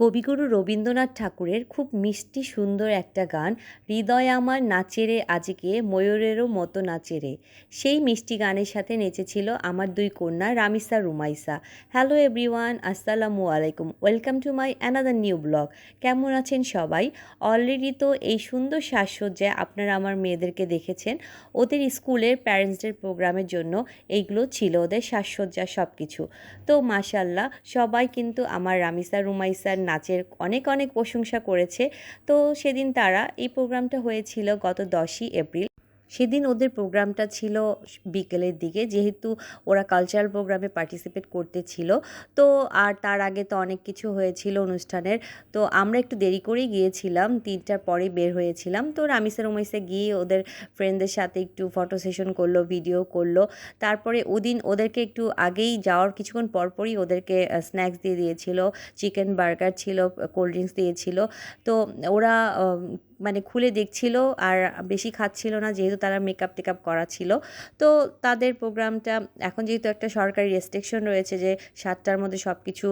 কবিগুরু রবীন্দ্রনাথ ঠাকুরের খুব মিষ্টি সুন্দর একটা গান, হৃদয় আমার নাচে রে আজকে ময়ূরেরও মতো নাচে রে। সেই মিষ্টি গানের সাথে নেচেছিল আমার দুই কন্যা রামিসা রুমাইসা। হ্যালো এভরিওয়ান, আসসালামু আলাইকুম, welcome to my another new blog. কেমন আছেন সবাই? অলরেডি তো এই সুন্দর সাজসজ্জায় আপনারা আমার মেয়েদেরকে দেখেছেন। ওদের স্কুলের প্যারেন্টসদের প্রোগ্রামের জন্য এইগুলো ছিল ওদের সাজসজ্জা সব কিছু। তো মাশাল্লাহ সবাই কিন্তু আমার রামিসা রুমাইসার নাচের অনেক অনেক প্রশংসা করেছে। তো সেদিন তারা এই প্রোগ্রামটা হয়েছিল গত 10ই এপ্রিল। সেদিন ওদের প্রোগ্রামটা ছিল বিকেলের দিকে, যেহেতু ওরা কালচারাল প্রোগ্রামে পার্টিসিপেট করতে ছিল। তো আর তার আগে তো অনেক কিছু হয়েছিল অনুষ্ঠানের। তো আমরা একটু দেরি করেই গিয়েছিলাম, 3টার পরে বের হয়েছিলাম। তো রামিসা রুমাইসা গিয়ে ওদের ফ্রেন্ডদের সাথে একটু ফটো সেশন করলো, ভিডিও করলো। তারপরে ওদিন ওদেরকে একটু আগেই যাওয়ার কিছুক্ষণ পরপরই ওদেরকে স্ন্যাক্স দিয়ে দিয়েছিল, চিকেন বার্গার ছিল, কোল্ড ড্রিঙ্কস দিয়েছিল। তো ওরা মানে খুলে দেখছিল আর বেশি খাচ্ছিল না, যেহেতু তারা মেকআপ টেকআপ করা ছিল। তো তাদের প্রোগ্রামটা এখন যেহেতু একটা সরকারি রেস্ট্রিকশন রয়েছে যে 7টার মধ্যে সব কিছু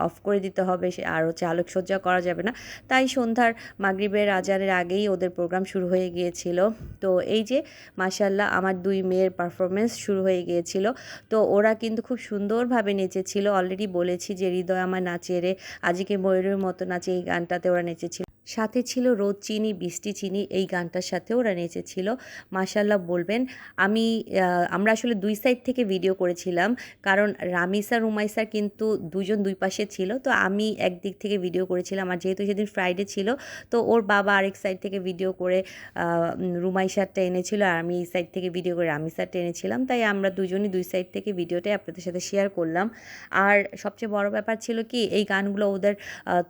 অফ করে দিতে হবে, আর হচ্ছে আলোকসজ্জা করা যাবে না, তাই সন্ধ্যার মাগরিবের আজানের আগেই ওদের প্রোগ্রাম শুরু হয়ে গিয়েছিল। তো এই যে মাশাল্লাহ আমার দুই মেয়ের পারফরমেন্স শুরু হয়ে গিয়েছিল। তো ওরা কিন্তু খুব সুন্দরভাবে নেচেছিল। অলরেডি বলেছি যে হৃদয় আমার নাচে রে আজকে ময়ূরের মতো নাচে, এই গানটাতে ওরা নেচেছিল। সাথে ছিল রোদ চিনি বৃষ্টি চিনি, এই গানটার সাথেও ওরা নেচেছিল। মাশাল্লাহ বলবেন। আমরা আসলে দুই সাইড থেকে ভিডিও করেছিলাম, কারণ রামিসা রুমাইসার কিন্তু দুজন দুই পাশে ছিল। তো আমি একদিক থেকে ভিডিও করেছিলাম, আর যেহেতু সেদিন ফ্রাইডে ছিল, তো ওর বাবা আরেক সাইড থেকে ভিডিও করে রুমাইসারটা এনেছিল, আর আমি এই সাইড থেকে ভিডিও করে রামিসারটা এনেছিলাম। তাই আমরা দুজনই দুই সাইড থেকে ভিডিওটাই আপনাদের সাথে শেয়ার করলাম। আর সবচেয়ে বড় ব্যাপার ছিল কি, এই গানগুলো ওদের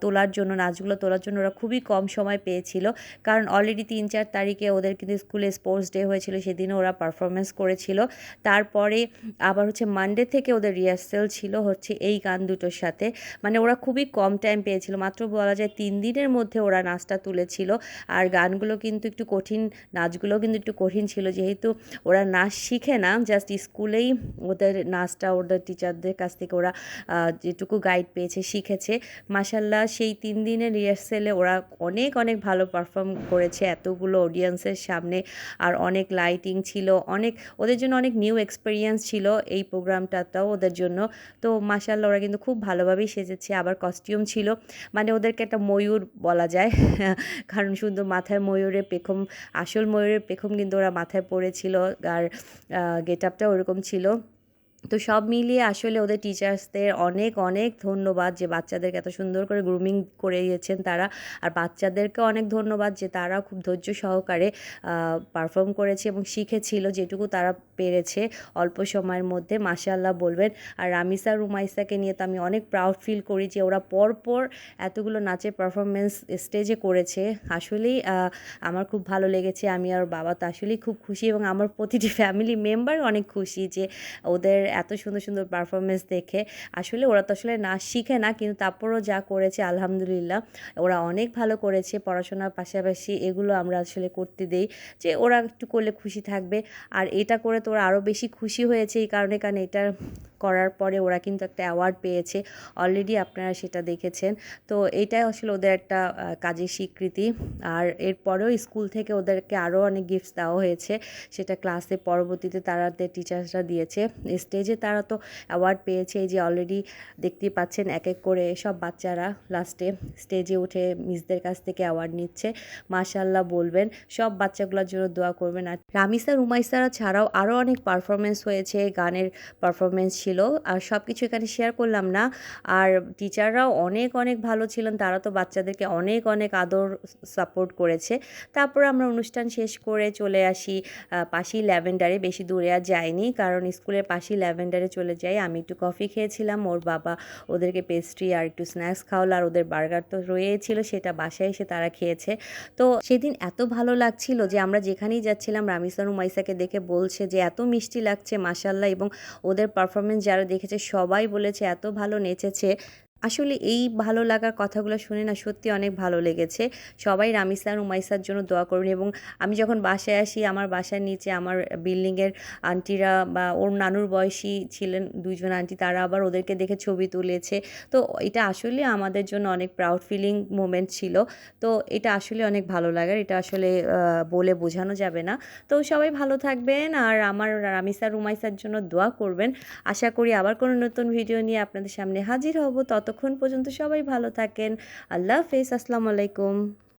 তোলার জন্য, নাচগুলো তোলার জন্য ওরা খুবই কম সময় পেয়েছিল। কারণ অলরেডি 3-4 তারিখে ওদের কিন্তু স্কুলে স্পোর্টস ডে হয়েছিল, সেদিনও ওরা পারফরমেন্স করেছিল। তারপরে আবার হচ্ছে মানডে থেকে ওদের রিহার্সেল ছিল হচ্ছে এই গান দুটোর সাথে। মানে ওরা খুবই কম টাইম পেয়েছিল, মাত্র বলা যায় 3 দিনের মধ্যে ওরা নাচটা তুলেছিল। আর গানগুলো কিন্তু একটু কঠিন, নাচগুলো কিন্তু একটু কঠিন ছিল, যেহেতু ওরা নাচ শিখে না, জাস্ট স্কুলেই ওদের নাচটা ওদের টিচারদের কাছ থেকে ওরা যেটুকু গাইড পেয়েছে শিখেছে। মাশাল্লাহ সেই 3 দিনের রিহার্সেলে ওরা অনেক অনেক ভালো পারফর্ম করেছে এতগুলো অডিয়েন্সের সামনে। আর অনেক লাইটিং ছিল, অনেক ওদের জন্য অনেক নিউ এক্সপিরিয়েন্স ছিল এই প্রোগ্রামটাতেও ওদের জন্য। তো মাশাআল্লাহ ওরা কিন্তু খুব ভালোভাবেই সেজেছে। আবার কস্টিউম ছিল, মানে ওদেরকে একটা ময়ূর বলা যায় কারণ শুধু মাথায় ময়ূরের পেখম, আসল ময়ূরের পেখম কিন্তু ওরা মাথায় পরেছিল, আর গেট আপটা ওরকম ছিল। তো সব মিলিয়ে আসলে ওদের টিচার্সদের অনেক অনেক ধন্যবাদ যে বাচ্চাদেরকে এত সুন্দর করে গ্রুমিং করে দিয়েছেন তারা। আর বাচ্চাদেরকে অনেক ধন্যবাদ যে তারা খুব ধৈর্য সহকারে পারফর্ম করেছে এবং শিখেছিল যেটুকু তারা পেরেছে অল্প সময়ের মধ্যে। মাশাআল্লাহ বলবেন। আর রামিসা রুমাইসাকে নিয়ে তো আমি অনেক প্রাউড ফিল করি যে ওরা পরপর এতগুলো নাচের পারফরমেন্স স্টেজে করেছে। আসলেই আমার খুব ভালো লেগেছে। আমি আর বাবা তো আসলেই খুব খুশি, এবং আমার প্রতিটি ফ্যামিলি মেম্বার অনেক খুশি যে ওদের এত সুন্দর সুন্দর পারফরমেন্স দেখে। আসলে ওরা তো আসলে নাচ শিখে না, কিন্তু তারপরও যা করেছে আলহামদুলিল্লাহ ওরা অনেক ভালো করেছে। পড়াশোনার পাশাপাশি এগুলো আমরা আসলে করতে দেই, যে ওরা একটু করলে খুশি থাকবে। আর এটা করে তো ওরা আরও বেশি খুশি হয়েছে এই কারণে, কারণ এটা করার পরে ওরা কিন্তু একটা অ্যাওয়ার্ড পেয়েছে, অলরেডি আপনারা সেটা দেখেছেন। তো এইটাই আসলে ওদের একটা কাজের স্বীকৃতি। আর এরপরেও স্কুল থেকে ওদেরকে আরও অনেক গিফটস দেওয়া হয়েছে, সেটা ক্লাসে পরবর্তীতে তাদের টিচার্সরা দিয়েছে। স্টেজে তারা তো অ্যাওয়ার্ড পেয়েছে, এই যে অলরেডি দেখতেই পাচ্ছেন এক এক করে সব বাচ্চারা লাস্টে স্টেজে উঠে মিসদের কাছ থেকে অ্যাওয়ার্ড নিচ্ছে। মাশাআল্লাহ বলবেন। সব বাচ্চাগুলোর জন্য দোয়া করবেন। আর রামিসা রুমাইসারা ছাড়াও আরও অনেক পারফরমেন্স হয়েছে, গানের পারফরমেন্স ছিল, আর সব কিছু এখানে শেয়ার করলাম না। আর টিচাররাও অনেক অনেক ভালো ছিলেন, তারা তো বাচ্চাদেরকে অনেক অনেক আদর সাপোর্ট করেছে। তারপর আমরা অনুষ্ঠান শেষ করে চলে আসি পাশেই ল্যাভেন্ডারে, বেশি দূরে আর যাইনি, কারণ স্কুলের পাশেই ল্যাভেন্ডারে চলে যাই। আমি একটু কফি খেয়েছিলাম, ওর বাবা ওদেরকে পেস্ট্রি আর একটু স্ন্যাক্স খাওয়ালো, আর ওদের বার্গার তো রয়েছিল, সেটা বাসায় এসে তারা খেয়েছে। তো সেদিন এত ভালো লাগছিল যে আমরা যেখানেই যাচ্ছিলাম রামিসা রুমাইসাকে দেখে বলছে যে এত মিষ্টি লাগছে মাশাআল্লাহ, এবং ওদের পারফরমেন্স যারা দেখেছে সবাই বলেছে এত ভালো নেচেছে। আসলে এই ভালো লাগার কথাগুলো শুনে না সত্যি অনেক ভালো লেগেছে। সবাই রামিসা আর উমাইসার জন্য দোয়া করবেন এবং আমি যখন বাসায় আসি আমার বাসার নিচে আমার বিল্ডিংয়ের আন্টিরা বা ওর নানুর বয়সী ছিলেন ২ জন আন্টি, তারা আবার ওদেরকে দেখে ছবি তুলেছে। তো এটা আসলে আমাদের জন্য অনেক প্রাউড ফিলিং মোমেন্ট ছিল। তো এটা আসলে অনেক ভালো লাগার। এটা আসলে বলে বোঝানো যাবে না। তো সবাই ভালো থাকবেন আর আমার রামিসা আর উমাইসার জন্য দোয়া করবেন। আশা করি আবার কোনো নতুন ভিডিও নিয়ে আপনাদের সামনে হাজির হব। ততক্ষণ পর্যন্ত সবাই ভালো থাকেন। আল্লাহ হাফেজ। আসসালামু আলাইকুম।